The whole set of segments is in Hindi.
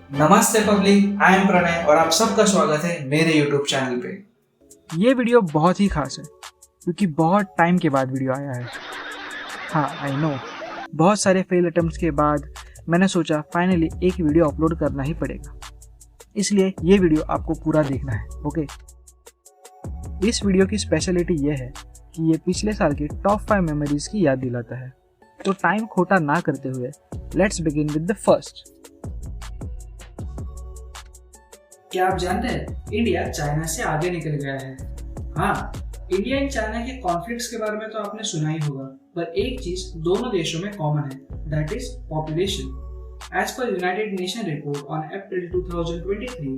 नमस्ते पब्लिक, आई एम प्रणय और आप सबका स्वागत है मेरे YouTube चैनल पे। ये वीडियो बहुत ही खास है क्योंकि बहुत टाइम के बाद वीडियो आया है। हाँ, आई नो, बहुत सारे फेल अटेम्प्ट्स के बाद मैंने सोचा फाइनली एक वीडियो अपलोड करना ही पड़ेगा, इसलिए ये वीडियो आपको पूरा देखना है। ओके, इस वीडियो की स्पेशलिटी ये है कि ये पिछले साल के टॉप 5 मेमोरीज की याद दिलाता है। तो टाइम खोटा ना करते हुए let's begin with the first. क्या आप जानते हैं इंडिया चाइना से आगे निकल गया है। हाँ, इंडिया एंड चाइना के कॉन्फ्लिक्ट्स के बारे में तो आपने सुना ही होगा, पर एक चीज दोनों देशों में कॉमन है, that is population. As per United Nations report on April 2023,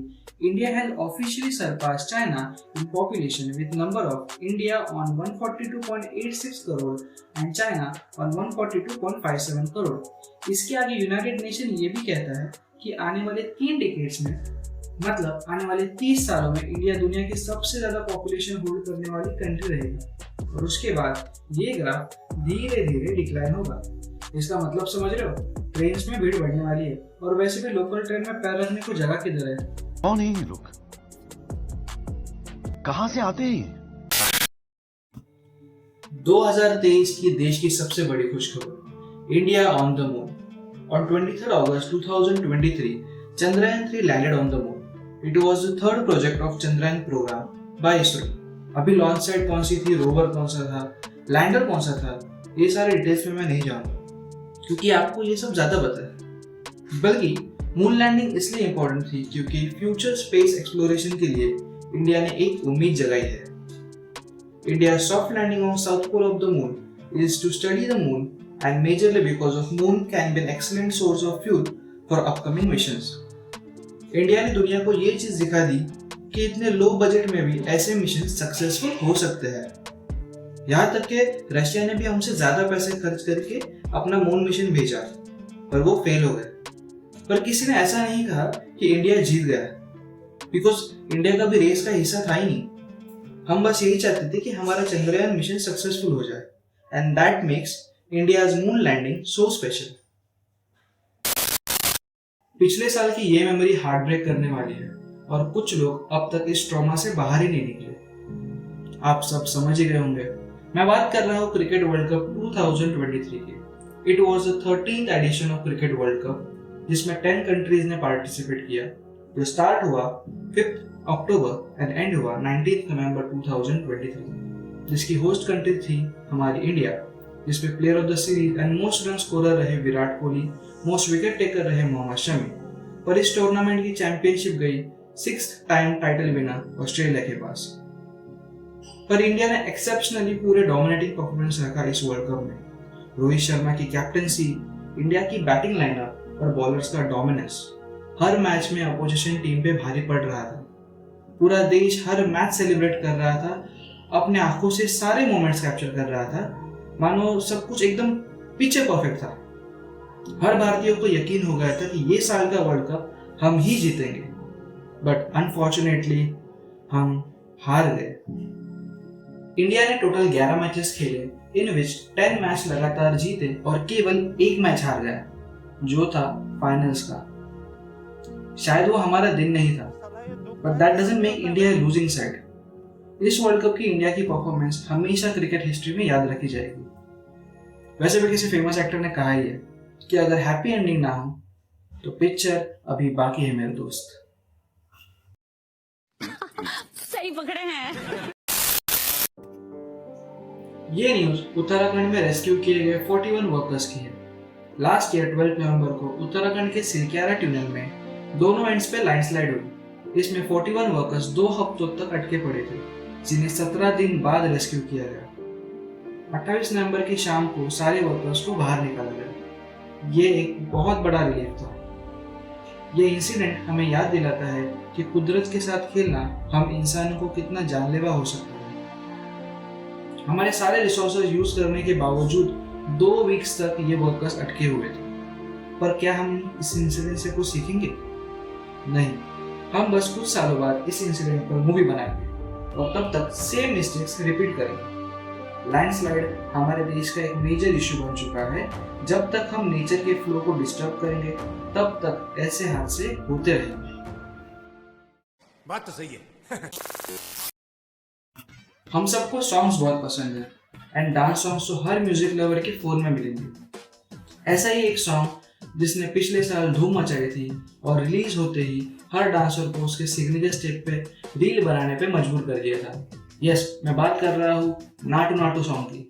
India has officially surpassed China in population with number of India on 142.86 crore and China on 142.57 crore. इसके आगे यूनाइटेड नेशन ये भी कहता है कि आने वाले 3 डिकेड्स में, मतलब आने वाले 30 सालों में इंडिया दुनिया की सबसे ज्यादा पॉपुलेशन होल्ड करने वाली कंट्री रहेगी और उसके बाद ये ग्राफ धीरे धीरे डिक्लाइन होगा। इसका मतलब समझ रहे हो? ट्रेन्स में भीड़ बढ़ने वाली है और वैसे भी लोकल ट्रेन में पैर रखने को जगह किधर है? कौन है ये लोग? कहां से आते हैं? 2023 की देश की सबसे बड़ी खुशखबर, India on the moon. On 23 August 2023, Chandrayaan 3 landed on the moon. It was the third project of Chandrayaan program by ISRO. अभी लॉन्च साइट कौन सी थी, रोवर कौन सा था, लैंडर कौन सा था, ये सारे डिटेल्स में मैं नहीं जानूंगा क्योंकि आपको ये सब ज्यादा पता है। बल्कि मून लैंडिंग इसलिए इंपॉर्टेंट थी क्योंकि फ्यूचर स्पेस एक्सप्लोरेशन के लिए इंडिया ने एक उम्मीद जगाई है। India soft landing on south pole of the moon is to study the moon and majorly because of moon can be an excellent source of fuel for upcoming missions. India ने दुनिया को ये चीज दिखा दी कि इतने लो बजट में भी ऐसे मिशन सक्सेसफुल हो सकते हैं। यहाँ तक कि रशिया ने भी हमसे ज्यादा पैसे खर्च करके अपना मून मिशन भेजा, पर वो फेल हो गए। पर किसी ने ऐसा नहीं कहा कि इंडिया जीत गया, बिकॉज इंडिया का भी रेस का हिस्सा था ही नहीं। हम बस यही चाहते थे कि हमारा चंद्रयान मिशन सक्सेसफुल हो जाए, and that makes India's moon landing so special. पिछले साल की ये मेमोरी हार्ट ब्रेक करने वाली है और कुछ लोग अब तक इस ट्रॉमा से बाहर ही नहीं निकले। आप सब समझ ही गए होंगे, मैं बात कर रहा हूँ क्रिकेट वर्ल्ड कप 2023 की। It was the 13th edition of cricket world cup जिसमें 10 कंट्रीज ने पार्टिसिपेट किया। जो स्टार्ट हुआ 5 अक्टूबर एंड एंड हुआ 19 नवंबर 2023, जिसकी होस्ट कंट्री थी हमारी इंडिया, जिसमें player of the series and most run scorer रहे Virat Kohli, most wicket taker रहे मोहम्मद शमी। पर इस टूर्नामेंट की चैंपियनशिप गई 6th time title winner Australia के पास। पर इंडिया ने एक्सेप्शनली पूरे डोमिनेटिंग परफॉर्मेंस रखा इस वर्ल्ड कप में। रोहित शर्मा की कैप्टनसी, इंडिया की बैटिंग लाइनअप और बॉलर्स का डोमिनेंस हर मैच में अपोजिशन टीम पे भारी पड़ रहा था। पूरा देश हर मैच सेलिब्रेट कर रहा था, अपने आंखों से सारे मोमेंट्स कैप्चर कर रहा था, मानो सब कुछ एकदम पिक्चर परफेक्ट था। हर भारतीय को यकीन हो गया था कि ये साल का वर्ल्ड कप हम ही जीतेंगे, बट अनफॉर्चुनेटली हम हार गए। इंडिया ने टोटल 11 मैचेस खेले, इन विच 10 मैच लगातार जीते और केवल एक मैच हार गया, जो था फाइनल्स का। शायद वो हमारा दिन नहीं था, but that doesn't make India losing side. इस वर्ल्ड कप की इंडिया की परफॉर्मेंस हमेशा क्रिकेट हिस्ट्री में याद रखी जाएगी। वैसे भी किसी फेमस एक्टर ने कहा ही है कि अगर हैप्पी एंडिंग ना हो तो पिक्चर अभी बाकी है मेरे दोस्त। सही पकड़े हैं। ये न्यूज उत्तराखंड में रेस्क्यू किए गए 41 वर्कर्स की है। लास्ट ईयर 12 नवंबर को उत्तराखंड के सिरक्यारा टनल में दोनों एंड्स पे लैंडस्लाइड हुई। इसमें 41 वर्कर्स 2 हफ्तों तक अटके पड़े थे, जिन्हें 17 दिन बाद रेस्क्यू किया गया। 28 नवंबर की शाम को सारे वर्कर्स को बाहर निकाला गया। ये एक बहुत बड़ा रिलीफ था। ये इंसिडेंट हमें याद दिलाता है कि कुदरत के साथ खेलना हम इंसानों को कितना जानलेवा हो सकता है। हमारे सारे रिसोर्सेज यूज करने के बावजूद 2 वीक्स तक ये वर्कर्स अटके हुए थे। पर क्या हम इस इंसिडेंट से कुछ सीखेंगे? नहीं, हम बस कुछ सालों बाद इस इंसिडेंट पर मूवी बनाएंगे और तब तक सेम मिस्टेक्स रिपीट करेंगे। लैंडस्लाइड हमारे देश का एक मेजर इशू बन चुका है। जब तक हम नेचर के फ्लो को डिस्टर्ब करेंगे तब तक ऐसे हादसे होते रहेंगे। बात तो सही है। हम सबको सॉन्ग्स बहुत पसंद है एंड डांस सॉन्ग्स तो हर म्यूजिक लवर के फोन में मिलेंगे। ऐसा ही एक सॉन्ग जिसने पिछले साल धूम मचाई थी और रिलीज होते ही हर डांसर को उसके सिग्नेचर स्टेप पे रील बनाने पे मजबूर कर दिया था। यस, मैं बात कर रहा हूँ नाटू नाटू सॉन्ग की,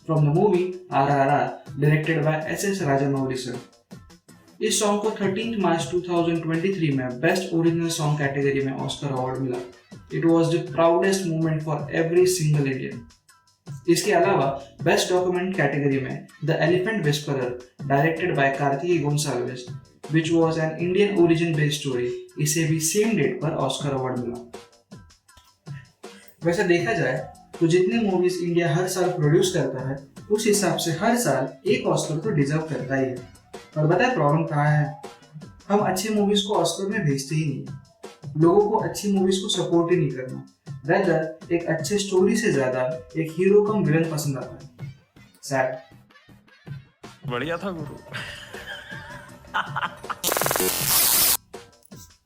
from the movie RRR directed by SS Rajamouli sir. इस सॉन्ग को 13 मार्च 2023 में बेस्ट ओरिजिनल सॉन्ग कैटेगरी में ऑस्कर अवार्ड मिला। It was the proudest moment for every single Indian. इसके अलावा बेस्ट डॉक्यूमेंट कैटेगरी में the elephant whisperer directed by Kartikeya Gonsalves which was an Indian origin based story, इसे भी सेम डेट पर ऑस्कर अवार्ड मिला। वैसे देखा जाए तो जितनी मूवीज इंडिया हर साल प्रोड्यूस करता है उस हिसाब से हर साल एक ऑस्कर तो डिजर्व करता ही है। और बताए प्रॉब्लम कहाँ है? हम अच्छी मूवीज को ऑस्कर में भेजते ही नहीं। लोगों को अच्छी मूवीज को सपोर्ट ही नहीं करना, रेदर एक अच्छे स्टोरी से ज्यादा एक हीरो कम विलन पसंद आता है। सैड। बढ़िया था गुरु।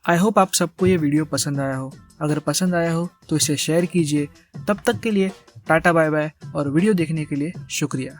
आई होप आप सबको ये वीडियो पसंद आया हो। अगर पसंद आया हो तो इसे शेयर कीजिए। तब तक के लिए टाटा बाय बाय और वीडियो देखने के लिए शुक्रिया।